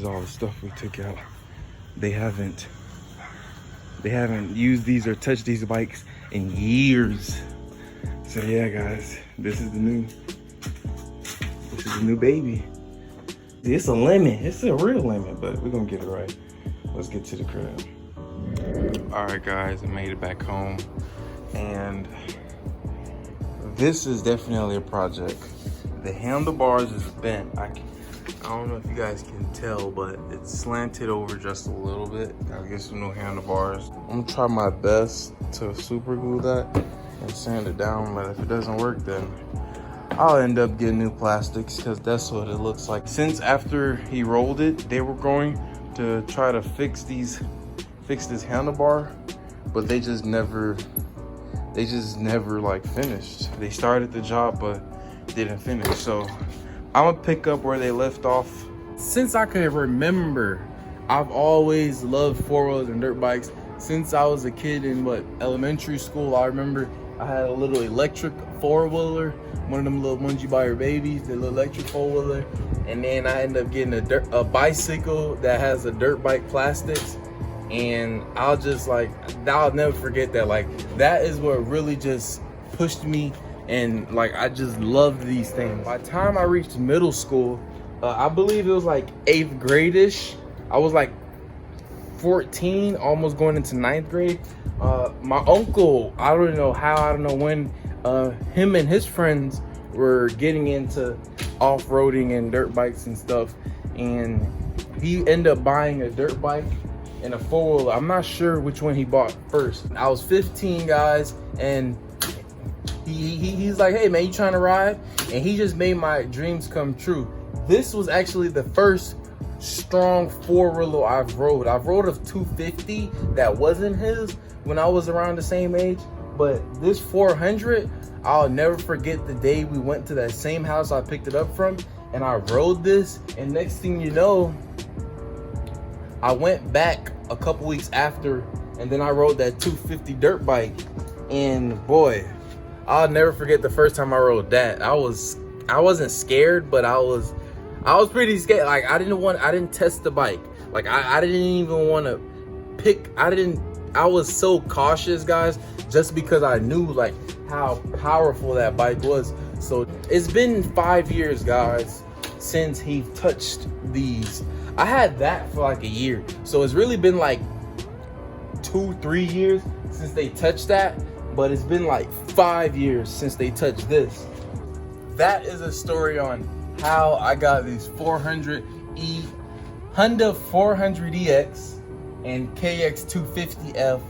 is all the stuff we took out. They haven't used these or touched these bikes in years. So yeah, guys, this is the new baby. It's a lemon. It's a real lemon, but we're gonna get it right. Let's get to the crib. All right, guys, I made it back home, and this is definitely a project. The handlebars is bent. I don't know if you guys can tell, but it's slanted over just a little bit. Gotta get some new handlebars. I'm gonna try my best to super glue that and sand it down, but if it doesn't work, then I'll end up getting new plastics, because that's what it looks like. Since after he rolled it, they were going to try to fix this handlebar, but they just never like finished. They started the job but didn't finish. So I'm gonna pick up where they left off. Since I can remember, I've always loved four-wheelers and dirt bikes. Since I was a kid in elementary school, I remember I had a little electric four-wheeler, one of them little Mungie Buyer babies, the little electric four-wheeler, and then I ended up getting a bicycle that has a dirt bike plastics, and I'll never forget that. Like, that is what really just pushed me, and like, I just loved these things. By the time I reached middle school, I believe it was like 8th grade-ish, I was like 14, almost going into 9th grade. My uncle, I don't know how, I don't know when, him and his friends were getting into off-roading and dirt bikes and stuff, and he ended up buying a dirt bike and a four-wheeler. I'm not sure which one he bought first. I was 15, guys, and he's like, hey man, you trying to ride? And he just made my dreams come true. This was actually the first strong four-wheeler I've rode. I've rode a 250 that wasn't his when I was around the same age, but this 400, I'll never forget the day we went to that same house I picked it up from, and I rode this, and next thing you know, I went back a couple weeks after, and then I rode that 250 dirt bike, and boy, I'll never forget the first time I rode that. I wasn't scared, but I was pretty scared. Like, I didn't test the bike. Like, I didn't even want to pick. I was so cautious, guys, just because I knew like how powerful that bike was. So it's been 5 years, guys, since he touched these. I had that for like a year, so it's really been like 2-3 years since they touched that, but it's been like 5 years since they touched this. That is a story on how I got these 400E Honda 400EX and KX 250F